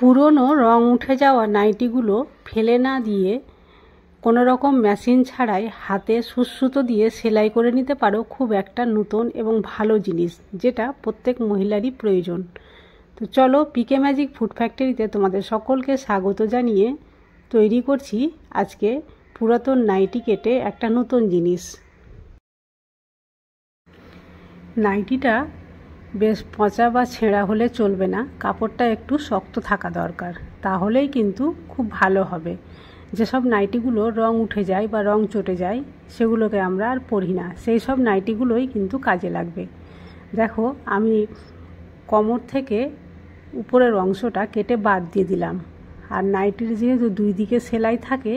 পুরনো রং উঠে যাওয়া নাইটিগুলো ফেলে না দিয়ে কোনো রকম মেশিন ছাড়াই হাতে সুতো দিয়ে সেলাই করে নিতে পারো খুব একটা নতুন এবং ভালো জিনিস, যেটা প্রত্যেক মহিলারই প্রয়োজন। তো চলো, পিকে ম্যাজিক ফুড ফ্যাক্টরিতে তোমাদের সকলকে স্বাগত জানিয়ে তৈরি করছি আজকে পুরাতন নাইটি কেটে একটা নতুন জিনিস। নাইটিটা বেশ পচা বা ছেঁড়া হলে চলবে না, কাপড়টা একটু শক্ত থাকা দরকার, তাহলেই কিন্তু খুব ভালো হবে। যেসব নাইটিগুলো রং উঠে যায় বা রং চটে যায় সেগুলোকে আমরা আর পরি না, সেই সব নাইটিগুলোই কিন্তু কাজে লাগবে। দেখো, আমি কোমর থেকে উপরের অংশটা কেটে বাদ দিয়ে দিলাম। আর নাইটির যেহেতু দুই দিকে সেলাই থাকে,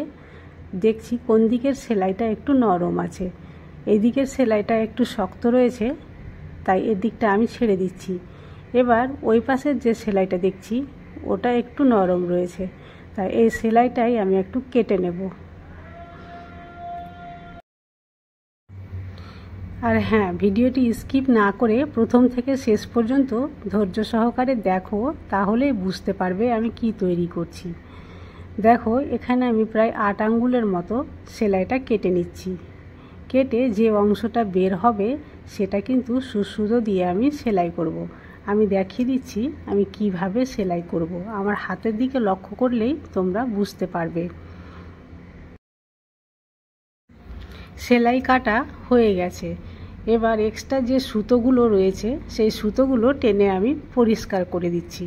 দেখছি কোন দিকের সেলাইটা একটু নরম আছে, এই দিকের সেলাইটা একটু শক্ত রয়েছে, তাই এর দিকটা আমি ছেড়ে দিচ্ছি। এবার ওই পাশের যে সেলাইটা দেখছি ওটা একটু নরম রয়েছে, তাই এই সেলাইটাই আমি একটু কেটে নেব। আর হ্যাঁ, ভিডিওটি স্কিপ না করে প্রথম থেকে শেষ পর্যন্ত ধৈর্য সহকারে দেখো, তাহলেই বুঝতে পারবে আমি কি তৈরি করছি। দেখো, এখানে আমি প্রায় 8 আঙ্গুলের মতো সেলাইটা কেটে নিচ্ছি। কেটে যে অংশটা বের হবে সেটা কিন্তু সুতো দিয়ে আমি সেলাই করব। আমি দেখিয়ে দিচ্ছি আমি কিভাবে সেলাই করব, আমার হাতের দিকে লক্ষ্য করলেই তোমরা বুঝতে পারবে। সেলাই কাটা হয়ে গেছে। এবার এক্সট্রা যে সুতোগুলো রয়েছে সেই সুতোগুলো টেনে আমি পরিষ্কার করে দিচ্ছি।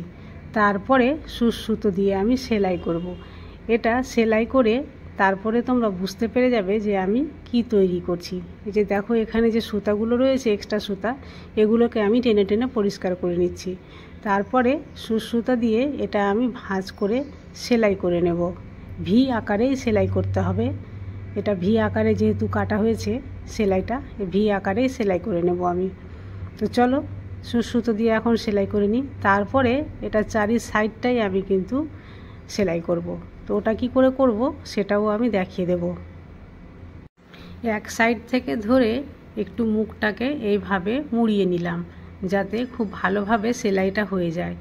তারপরে সুতো দিয়ে আমি সেলাই করব। এটা সেলাই করে তারপরে তোমরা বুঝতে পেরে যাবে যে আমি কি তৈরি করছি। এই যে দেখো, এখানে যে সুতাগুলো রয়েছে এক্সট্রা সুতা, এগুলোকে আমি টেনে টেনে পরিষ্কার করে নিচ্ছি। তারপরে সুতা দিয়ে এটা আমি ভাঁজ করে সেলাই করে নেব। ভি আকারেই সেলাই করতে হবে। এটা ভি আকারে যেহেতু কাটা হয়েছে সেলাইটা, ভি আকারেই সেলাই করে নেব আমি। তো চলো, সুতো দিয়ে এখন সেলাই করে নিই। তারপরে এটা চারি সাইডটাই আমি কিন্তু সেলাই করব। তো ওটা কি করে করব সেটাও আমি দেখিয়ে দেব। এক সাইড থেকে ধরে একটু মুখটাকে এইভাবে মুড়িয়ে নিলাম, যাতে খুব ভালোভাবে সেলাইটা হয়ে যায়।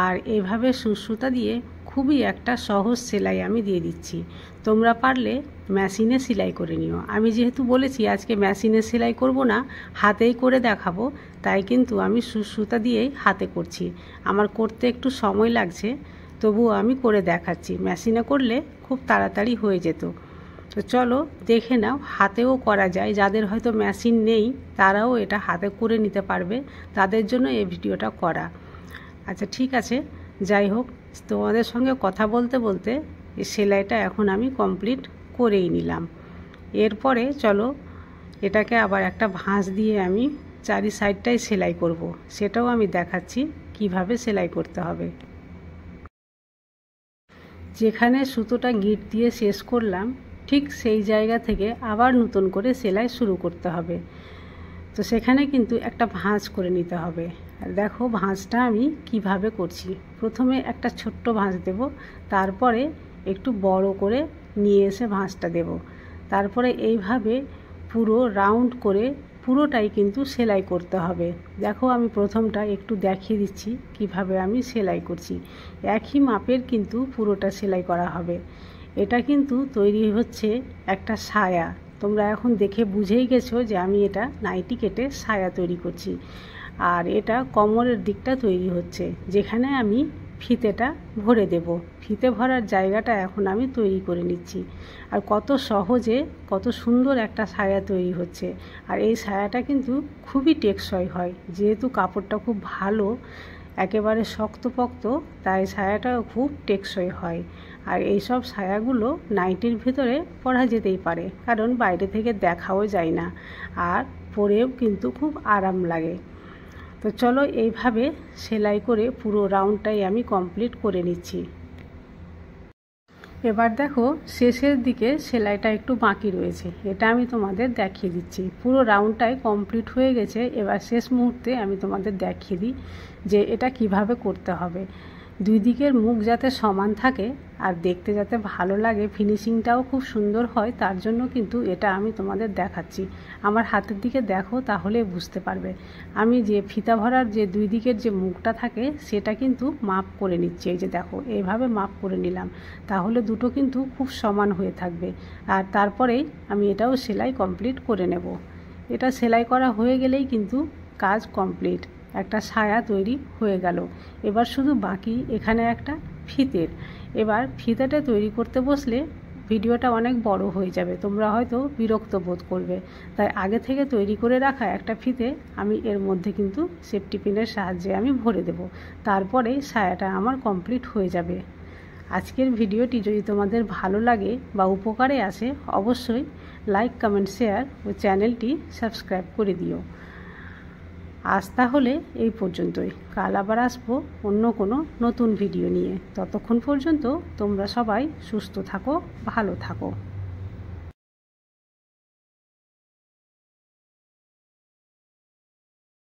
আর এইভাবে সুতা দিয়ে খুবই একটা সহজ সেলাই আমি দিয়ে দিচ্ছি। তোমরা পারলে মেশিনে সেলাই করে নিও। আমি যেহেতু বলেছি আজকে মেশিনে সেলাই করব না, হাতেই করে দেখাবো, তাই কিন্তু আমি সুতা দিয়েই হাতে করছি। আমার করতে একটু সময় লাগছে, তবুও আমি করে দেখাচ্ছি। মেশিনে করলে খুব তাড়াতাড়ি হয়ে যেত। তো চলো দেখে নাও, হাতেও করা যায়। যাদের হয়তো মেশিন নেই তারাও এটা হাতে করে নিতে পারবে, তাদের জন্য এই ভিডিওটা করা। আচ্ছা ঠিক আছে, যাই হোক, তোমাদের সঙ্গে কথা বলতে বলতে এই সেলাইটা এখন আমি কমপ্লিট করেই নিলাম। এরপরে চলো এটাকে আবার একটা ভাঁজ দিয়ে আমি চারি সাইডটাই সেলাই করব, সেটাও আমি দেখাচ্ছি কিভাবে সেলাই করতে হবে। যেখানে সুতোটা গিট দিয়ে শেষ করলাম ঠিক সেই জায়গা থেকে আবার নতুন করে সেলাই শুরু করতে হবে। তো সেখানে কিন্তু একটা ভাঁজ করে নিতে হবে। আর দেখো ভাঁজটা আমি কিভাবে করছি। প্রথমে একটা ছোট্ট ভাঁজ দেব, তারপরে একটু বড় করে নিয়ে এসে ভাঁজটা দেব। তারপরে এইভাবে পুরো রাউন্ড করে পুরোটাই কিন্তু সেলাই করতে হবে। দেখো, আমি প্রথমটা একটু দেখিয়ে দিচ্ছি কিভাবে আমি সেলাই করছি। একই মাপের কিন্তু পুরোটা সেলাই করা হবে। এটা কিন্তু তৈরি হচ্ছে একটা সায়া। তোমরা এখন দেখে বুঝেই গেছো যে আমি এটা নাইটি কেটে সায়া তৈরি করছি। আর এটা কোমরের দিকটা তৈরি হচ্ছে, যেখানে আমি ফিতেটা ভরে দেব। ফিতে ভরার জায়গাটা এখন আমি তৈরি করে নিচ্ছি। আর কত সহজে কত সুন্দর একটা সায়া তৈরি হচ্ছে। আর এই সায়াটা কিন্তু খুবই টেকসই হয়, যেহেতু কাপড়টা খুব ভালো, একেবারে শক্তপোক্ত, তাই সায়াটাও খুব টেকসই হয়। আর এইসব সায়াগুলো নাইটির ভিতরে পরা যেতেই পারে, কারণ বাইরে থেকে দেখাও যায় না, আর পরেও কিন্তু খুব আরাম লাগে। তো চলো এইভাবে সেলাই করে পুরো রাউন্ডটাই আমি কমপ্লিট করে নিচ্ছি। এবার দেখো, শেষের দিকে সেলাইটা একটু বাকি রয়েছে, এটা আমি তোমাদের দেখিয়ে দিচ্ছি। পুরো রাউন্ডটাই কমপ্লিট হয়ে গেছে। এবার শেষ মুহূর্তে আমি তোমাদের দেখিয়ে দিই যে এটা কিভাবে করতে হবে। দুই দিকের মুখ যাতে সমান থাকে আর দেখতে যাতে ভালো লাগে, ফিনিশিংটাও খুব সুন্দর হয়, তার জন্য কিন্তু এটা আমি তোমাদের দেখাচ্ছি। আমার হাতের দিকে দেখো, তাহলে বুঝতে পারবে। আমি যে ফিতা ভরার যে দুই দিকের যে মুখটা থাকে সেটা কিন্তু মাপ করে নিচ্ছি। এই যে দেখো, এইভাবে মাপ করে নিলাম, তাহলে দুটো কিন্তু খুব সমান হয়ে থাকবে। আর তারপরেই আমি এটাও সেলাই কমপ্লিট করে নেব। এটা সেলাই করা হয়ে গেলেই কিন্তু কাজ কমপ্লিট, একটা সায়া তৈরি হয়ে গেল। এবার শুধু বাকি এখানে একটা ফিতের। এবার ফিতেটা তৈরি করতে বসলে ভিডিওটা অনেক বড় হয়ে যাবে, তোমরা হয়তো বিরক্ত বোধ করবে। তাই আগে থেকে তৈরি করে রাখা একটা ফিতে আমি এর মধ্যে কিন্তু সেফটি পিনের সাহায্যে আমি ভরে দেব, তারপরে সায়াটা আমার কমপ্লিট হয়ে যাবে। আজকের ভিডিওটি যদি তোমাদের ভালো লাগে বা উপকারে আসে, অবশ্যই লাইক, কমেন্ট, শেয়ার ও চ্যানেলটি সাবস্ক্রাইব করে দিও। আজ তাহলে এই পর্যন্তই। কাল আবার আসবো অন্য কোনো নতুন ভিডিও নিয়ে। ততক্ষণ পর্যন্ত তোমরা সবাই সুস্থ থাকো, ভালো থাকো।